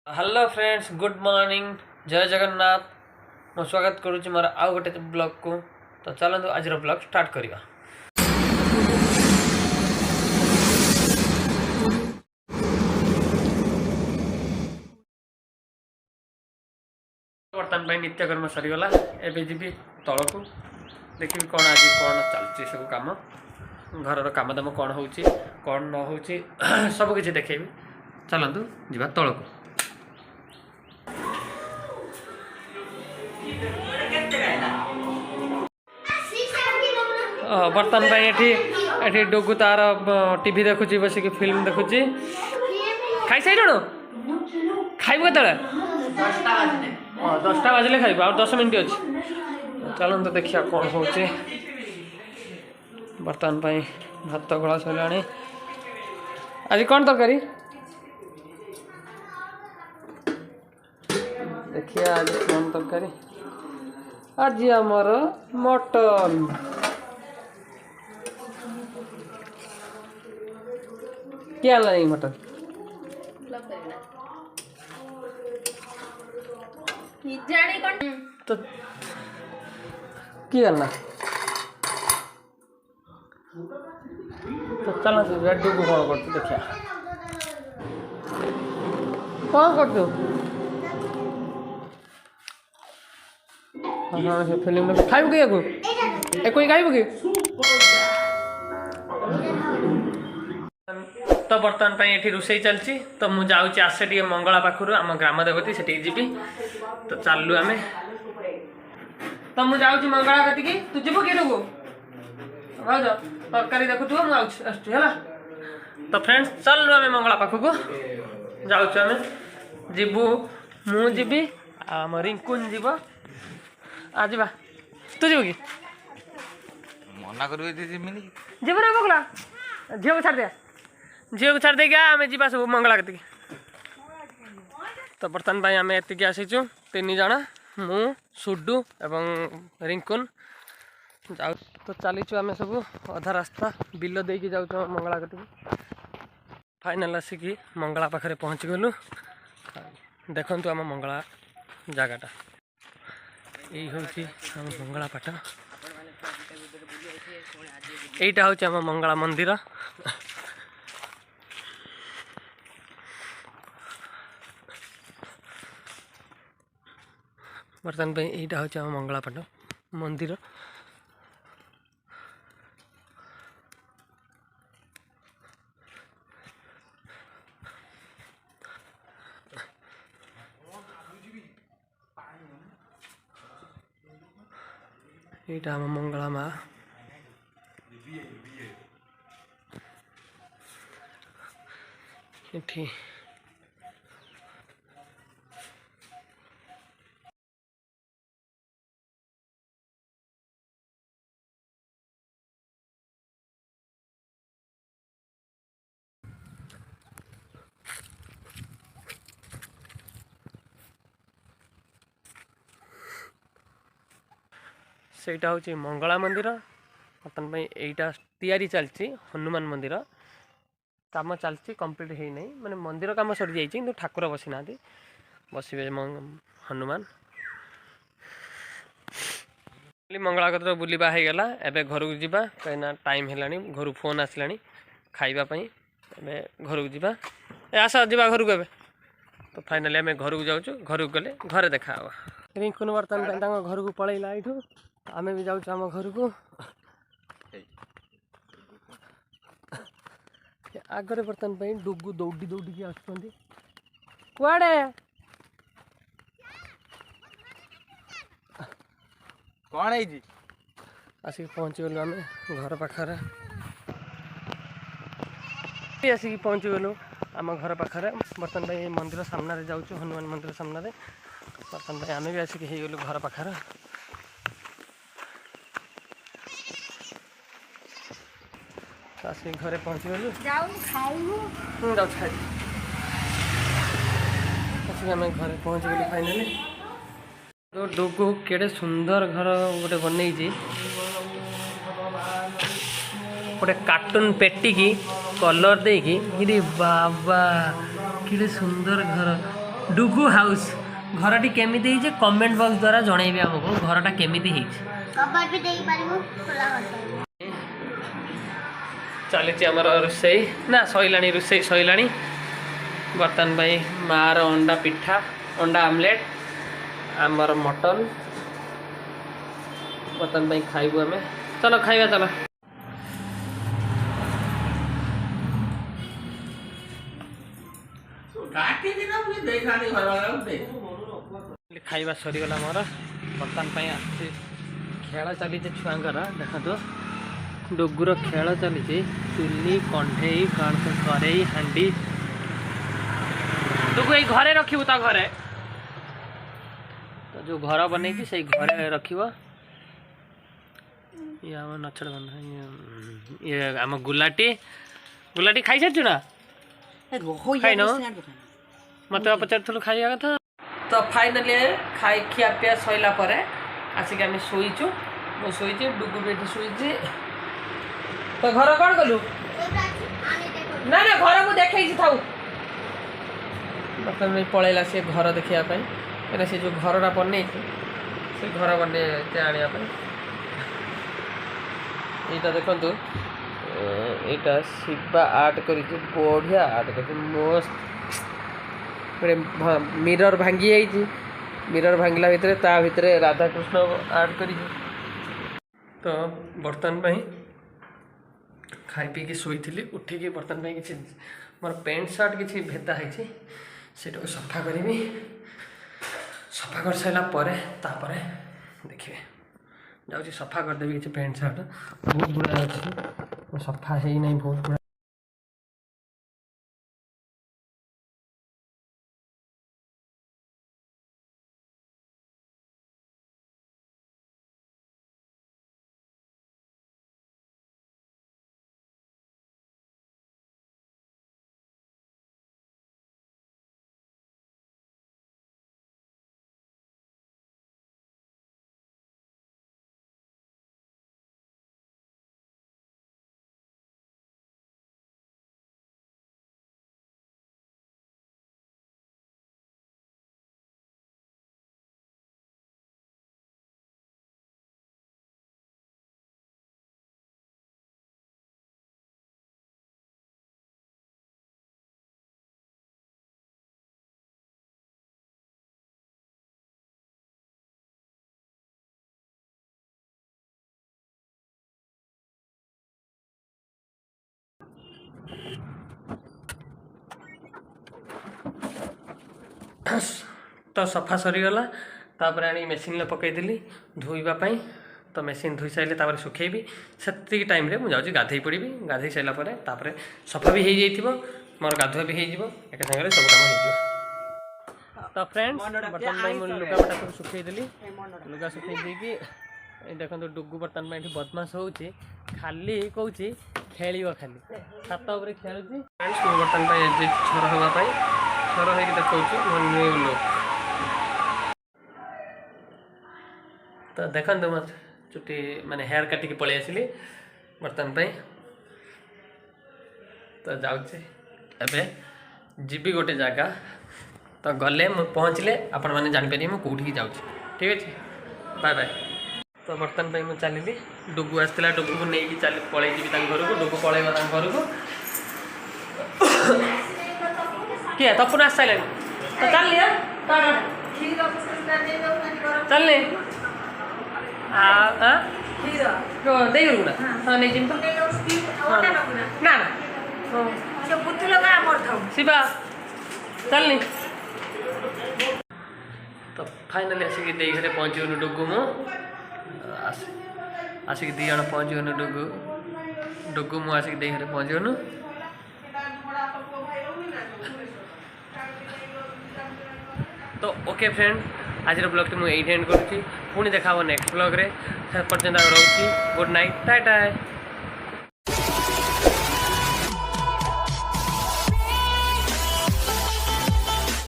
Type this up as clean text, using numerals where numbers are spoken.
Hello friends, good morning, जय जगन्नाथ। मैं स्वागत करुच्ची मोर आउ गोटे ब्लॉग को। तो चलते आज ब्लॉग स्टार्ट करिया। बर्तमान भाई नित्यकर्म सरीगला। एवं जी तल को देखिए कौन आज कौन चलती सब कम घर कम दाम कौन हो कौन न हो सब किसी देखेबी। चलतु जा तल को। बर्तमान ये डुगु तार टीवी देखुची बसिक फिल्म देखुची। खाई साइल खाइबू के 10टा बाजिले खाइब आ 10 मिनट अच्छी। चलते देखिए कौन हो बर्तमान भात गला सरला। आज कौन तरकारी देखिए आज कौन तरकारी। आज आमर मटन। क्या नहीं मटन तो क्या ना तो चल डुगु कौन कर देखिया कौन कर हाँ से फिल्म खाइब कि कोई खाइब कि तो बर्तमान ये रोषे चलती। तो मुझे जाऊँगी आसे टे मंगला पाखर आम ग्राम देवती से जी। तो चलू आम तो मुझे जाऊँगी मंगला कति तू जीव कि लोग भाज तरकारी देखु मुझे। तो फ्रेंड्स चलू आम मंगला पाखक जाऊँ आम जीवु मुझी आम रिंकुन जीव आ जा तू जीव कि मना कर जीव ना बगला झील को छाड़ दिया झील को छाड़ देगा आम जा सब मंगला कति। तो बर्तमान आम एति आसीचु 3 जन मु सुडू एवं रिंकुन जाऊ। तो चलीचु आम सब अधा रास्ता बिल देकी जाऊँ मंगला कति। फाइनाल आसिक मंगला पाखे पहुँची गलु। देखु आम मंगला जगटा यही हूँ आम मंगला पाट। यहीटा हूँ आम मंगला मंदिर। बर्तमान यहीटा हूँ आम मंगला पाट मंदिर। यहाँ आम मंगला माँ ये सेटा हूँ मंगला मंदिर। बर्तमान यहीटा तैयारी चलती हनुमान मंदिर काम चलती कंप्लीट है नहीं माने मंदिर काम सरी जाइए कि ठाकुर बसी ना बसवे हनुमान। मंगला कतर बुलवा हो गला एवं घर को जीवा कहीं टाइम है घर फोन आसला खावाई घर को जीवा आस जा घर को। तो फाइनाली आम घर को जाऊँ घर को गले घरे देखा रिंकुन बर्तमान घर को पलैला यू आम भी जाऊँ आम घर को। आगरे बर्तमान डुगु दौड़ी दौड़ी आसुँच कुआड़े कौन है आसिक पहुँची गलु आम घर पाखरे आसिक पहुँची गलु आम घर पाखरे। बर्तमान मंदिर सामने जाऊँ हनुमान मंदिर सामने। बर्तमान आम भी आसिक हो गलु घर पाखरे। आसिक घरे पहुँची गलु जाऊँ खाई आसिक आम घरे पहुँची गलु फाइनाली। तो डुगु केड़े सुंदर घर गोटे बन गोटे कार्टून पेटी की कलर देकी बाबा कि सुंदर घर डुगु हाउस घरटी केमिति ହେଇଛି कमेंट बॉक्स द्वारा जणैबे हमको घरटा केमिति ହେଇଛି कबाड़ भी देई पारिबो खोला करता चली आमर रोसई ना सैला रोसई सैला बर्तमान भाई मार अंडा पिठा अंडा आमलेट आमर मटन बर्तमान भाई खाइबू आम चलो खाइबा चलो खाइबा सरीगला मोर बर्तमान खेल चली छुआंकर देखो डुगुर खेल चली चुली कंठे कड़ई हांडी डुगु ये घरे रखिबू तो घरे तो जो घर बन से घरे रख ये आम नछड़ बंध ये आम गुलाटी गुलाटी खाई सारी ना खाई न मत पचार खाइया कथा तो फाइनाली खाई खिया पिया सैला आसिक आम शोचु मु शोचे डुगु भी शोचे तो घर कौन कलु ना ना घर को देखे था बर्तमान पलैला से घर देखापी कहीं से जो घरटा बन से घर बन आने यहाँ देखु यहाँ शिवा आर्ट कर बढ़िया आर्ट कर मस्त गोटे मिरर भांगी जाइए मिरर भांगला भितर राधाकृष्ण आर्ट कर तो बर्तमान खाई पी की शोई उठिकी बर्तमान किसी मोर पैंट सार्ट किसी भेदा है से सफा करी सफा कर सारापर देखिए जाऊँ सफा करदेवी किसी पैंट सार्ट बहुत गुड़ा अच्छे सफा है नहीं बहुत गुड़ा तो सफा सरीगला तापर आनी मेसीन पकईदेली धोईवाई तो मेसीन धोई सारे सुखेबी से टाइम रे मुझे गाधे पड़ी गाधे सारापर सफा भी हो जाइए मोर गाधुआ भी हो एक सागर सब कम हो तो फ्रेंड्स बर्तमान मुझे लुगापटा सब सुखेदेली लुगा सुखे देकी देखो डुगु बर्तमान ये बदमाश हो खाली कौन खेल खाली छात खेलुची फ्रेंड्स मुझे बर्तमान छर हाँपाई छर हो देखा मो न्यू लुक तो देखो मत चुटी माने हेयर काटिकी पलि आसली बर्तमान तो जाऊे एबे जीवी गोटे जगह तो गले पहुँचले आपण मैंने जापर मुझे कौटी जाऊँ ठीक अच्छे बाय बाय तो बर्तमान मुझे चलि डुगु आसला डुगु को नहीं चल पलि घर को डुगु पलैब घर को किए तपुन आस सारे तो चल चलने दे ना हाँ नहीं जिम तो ना शिवा चलनी तो फाइनाली आसिक दे घरे पहुँचगनु डुगु मु आसिक दी जन पहुँचगनु डुगु डुगु मु आसिक दे घरे पहुँचगनु तो ओके फ्रेंड आज ब्लॉग टी मुझे एंड करुँची पुणी देखा नेक्स्ट ब्लॉग रे पर्यटन रोची गुड नाइट टाटा।